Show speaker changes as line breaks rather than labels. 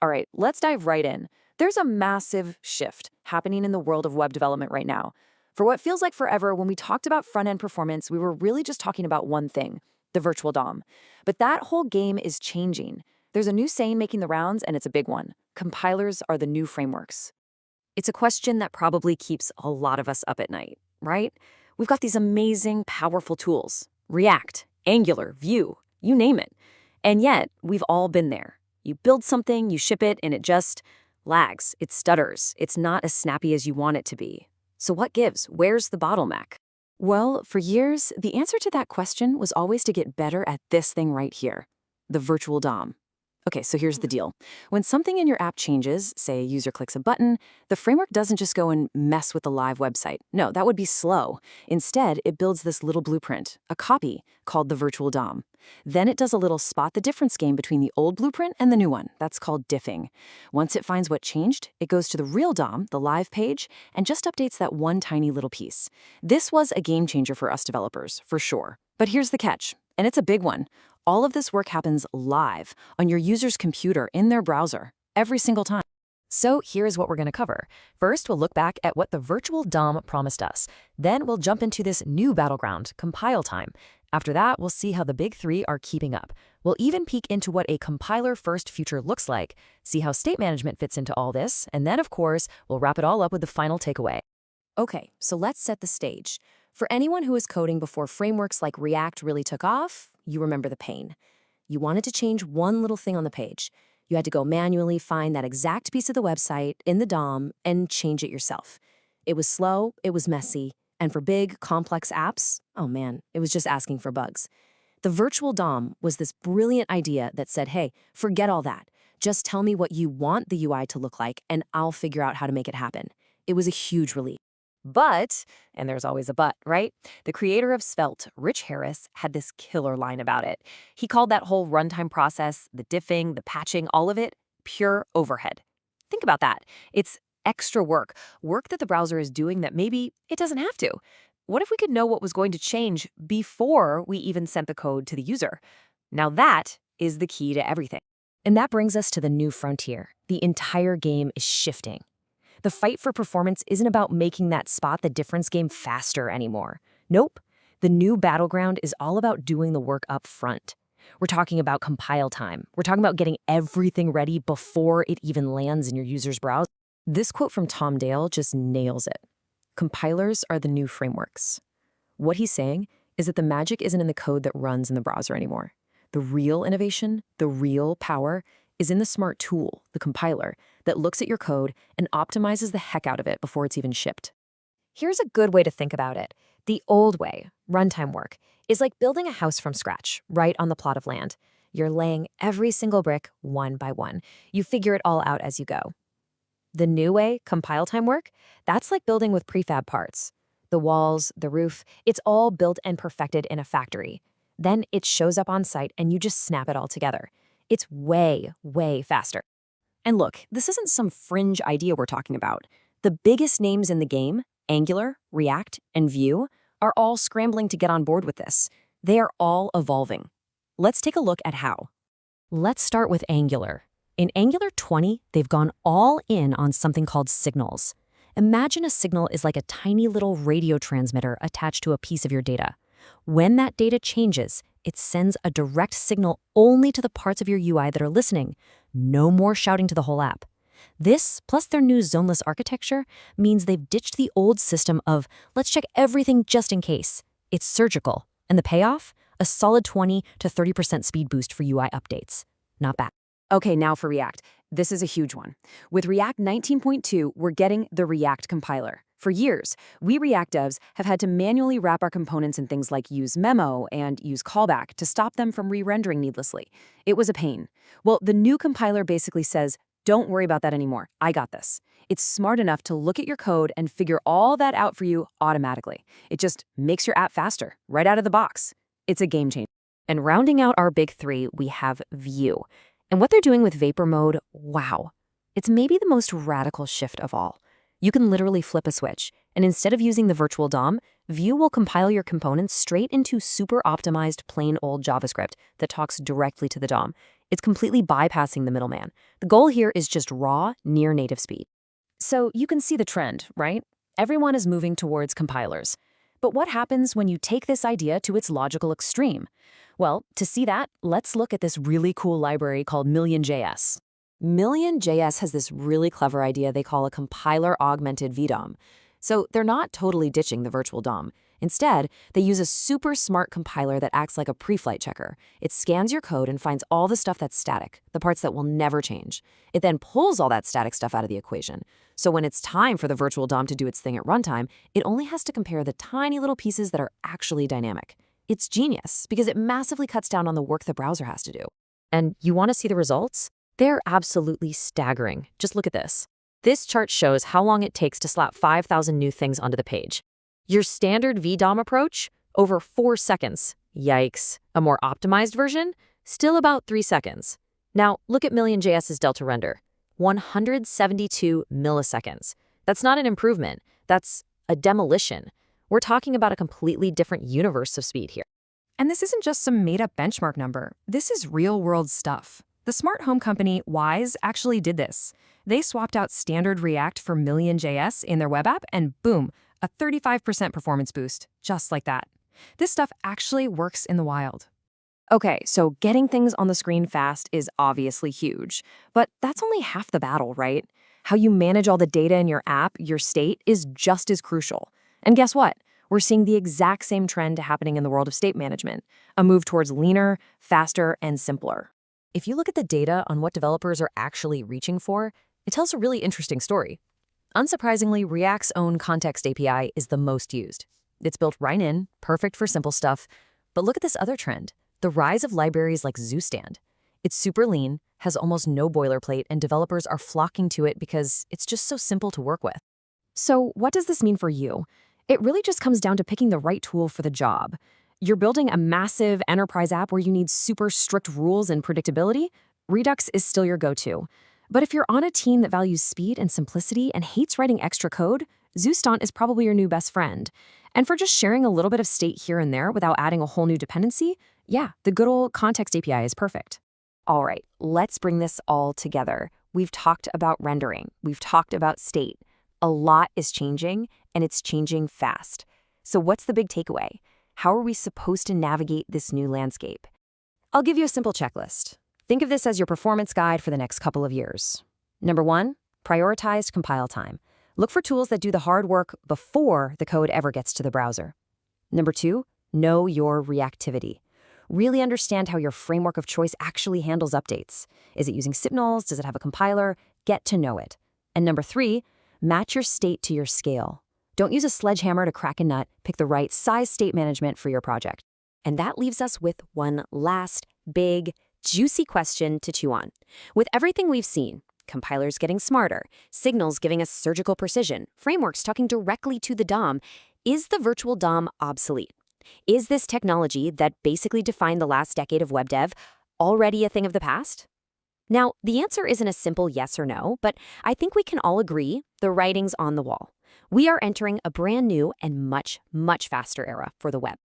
All right, let's dive right in. There's a massive shift happening in the world of web development right now. For what feels like forever, when we talked about front-end performance, we were really just talking about one thing, the virtual DOM. But that whole game is changing. There's a new saying making the rounds, and it's a big one. Compilers are the new frameworks.
It's a question that probably keeps a lot of us up at night, right? We've got these amazing, powerful tools. React, Angular, Vue, you name it. And yet, we've all been there. You build something, you ship it, and it just lags. It stutters. It's not as snappy as you want it to be. So what gives? Where's the bottleneck?
Well, for years, the answer to that question was always to get better at this thing right here, the virtual DOM. Okay, so here's the deal. When something in your app changes, say a user clicks a button, the framework doesn't just go and mess with the live website. No, that would be slow. Instead, it builds this little blueprint, a copy, called the virtual DOM. Then it does a little spot the difference game between the old blueprint and the new one. That's called diffing. Once it finds what changed, it goes to the real DOM, the live page, and just updates that one tiny little piece. This was a game changer for us developers, for sure. But here's the catch, and it's a big one. All of this work happens live on your user's computer in their browser every single time.
So here's what we're going to cover. First, we'll look back at what the virtual DOM promised us. Then we'll jump into this new battleground, compile time. After that, we'll see how the big three are keeping up. We'll even peek into what a compiler-first future looks like, see how state management fits into all this, and then, of course, we'll wrap it all up with the final takeaway. Okay, so let's set the stage. For anyone who was coding before frameworks like React really took off, you remember the pain. You wanted to change one little thing on the page. You had to go manually find that exact piece of the website in the DOM and change it yourself. It was slow, it was messy, and for big, complex apps, oh man, it was just asking for bugs. The virtual DOM was this brilliant idea that said, hey, forget all that. Just tell me what you want the UI to look like, and I'll figure out how to make it happen. It was a huge relief. But, and there's always a but, right? The creator of Svelte, Rich Harris, had this killer line about it. He called that whole runtime process, the diffing, the patching, all of it, pure overhead. Think about that. It's extra work that the browser is doing that maybe it doesn't have to. What if we could know what was going to change before we even sent the code to the user? Now that is the key to everything. And that brings us to the new frontier. The entire game is shifting. The fight for performance isn't about making that spot the difference game faster anymore. Nope. The new battleground is all about doing the work up front. We're talking about compile time. We're talking about getting everything ready before it even lands in your user's browser. This quote from Tom Dale just nails it. Compilers are the new frameworks. What he's saying is that the magic isn't in the code that runs in the browser anymore. The real innovation, the real power, is in the smart tool, the compiler, that looks at your code and optimizes the heck out of it before it's even shipped. Here's a good way to think about it. The old way, runtime work, is like building a house from scratch, right on the plot of land. You're laying every single brick one by one. You figure it all out as you go. The new way, compile time work, that's like building with prefab parts. The walls, the roof, it's all built and perfected in a factory. Then it shows up on site and you just snap it all together. It's way, way faster. And look, this isn't some fringe idea we're talking about. The biggest names in the game, Angular, React, and Vue, are all scrambling to get on board with this. They are all evolving. Let's take a look at how. Let's start with Angular. In Angular 20, they've gone all in on something called signals. Imagine a signal is like a tiny little radio transmitter attached to a piece of your data. When that data changes, it sends a direct signal only to the parts of your UI that are listening. No more shouting to the whole app. This, plus their new zoneless architecture, means they've ditched the old system of, let's check everything just in case. It's surgical. And the payoff? A solid 20 to 30% speed boost for UI updates. Not bad.
Okay, now for React. This is a huge one. With React 19.2, we're getting the React compiler. For years, we React devs have had to manually wrap our components in things like use memo and use callback to stop them from re-rendering needlessly. It was a pain. Well, the new compiler basically says, don't worry about that anymore. I got this. It's smart enough to look at your code and figure all that out for you automatically. It just makes your app faster, right out of the box. It's a game changer.
And rounding out our big three, we have Vue. And what they're doing with Vapor Mode, wow. It's maybe the most radical shift of all. You can literally flip a switch, and instead of using the virtual DOM, Vue will compile your components straight into super optimized plain old JavaScript that talks directly to the DOM. It's completely bypassing the middleman. The goal here is just raw, near-native speed. So you can see the trend, right? Everyone is moving towards compilers. But what happens when you take this idea to its logical extreme? Well, to see that, let's look at this really cool library called Million.js. Million.js has this really clever idea they call a compiler-augmented VDOM. So they're not totally ditching the virtual DOM. Instead, they use a super smart compiler that acts like a pre-flight checker. It scans your code and finds all the stuff that's static, the parts that will never change. It then pulls all that static stuff out of the equation. So when it's time for the virtual DOM to do its thing at runtime, it only has to compare the tiny little pieces that are actually dynamic. It's genius because it massively cuts down on the work the browser has to do. And you want to see the results? They're absolutely staggering. Just look at this. This chart shows how long it takes to slap 5,000 new things onto the page. Your standard VDOM approach? Over 4 seconds. Yikes. A more optimized version? Still about 3 seconds. Now, look at Million.js's delta render. 172 milliseconds. That's not an improvement. That's a demolition. We're talking about a completely different universe of speed here.
And this isn't just some made-up benchmark number. This is real-world stuff. The smart home company Wise actually did this. They swapped out standard React for Million.js in their web app, and boom, a 35% performance boost, just like that. This stuff actually works in the wild. Okay, so getting things on the screen fast is obviously huge, but that's only half the battle, right? How you manage all the data in your app, your state, is just as crucial. And guess what? We're seeing the exact same trend happening in the world of state management, a move towards leaner, faster, and simpler.
If you look at the data on what developers are actually reaching for, it tells a really interesting story. Unsurprisingly, React's own context API is the most used. It's built right in, perfect for simple stuff. But look at this other trend, the rise of libraries like ZooStand. It's super lean, has almost no boilerplate, and developers are flocking to it because it's just so simple to work with.
So what does this mean for you? It really just comes down to picking the right tool for the job. You're building a massive enterprise app where you need super strict rules and predictability? Redux is still your go-to. But if you're on a team that values speed and simplicity and hates writing extra code, ZooStand is probably your new best friend. And for just sharing a little bit of state here and there without adding a whole new dependency, yeah, the good old context API is perfect.
All right, let's bring this all together. We've talked about rendering. We've talked about state. A lot is changing, and it's changing fast. So what's the big takeaway? How are we supposed to navigate this new landscape? I'll give you a simple checklist. Think of this as your performance guide for the next couple of years. Number 1, prioritized compile time. Look for tools that do the hard work before the code ever gets to the browser. Number 2, know your reactivity. Really understand how your framework of choice actually handles updates. Is it using signals? Does it have a compiler? Get to know it. And number 3, match your state to your scale. Don't use a sledgehammer to crack a nut. Pick the right size state management for your project. And that leaves us with one last big, juicy question to chew on. With everything we've seen, compilers getting smarter, signals giving us surgical precision, frameworks talking directly to the DOM, is the virtual DOM obsolete? Is this technology that basically defined the last decade of web dev already a thing of the past? Now, the answer isn't a simple yes or no, but I think we can all agree the writing's on the wall. We are entering a brand new and much, much faster era for the web.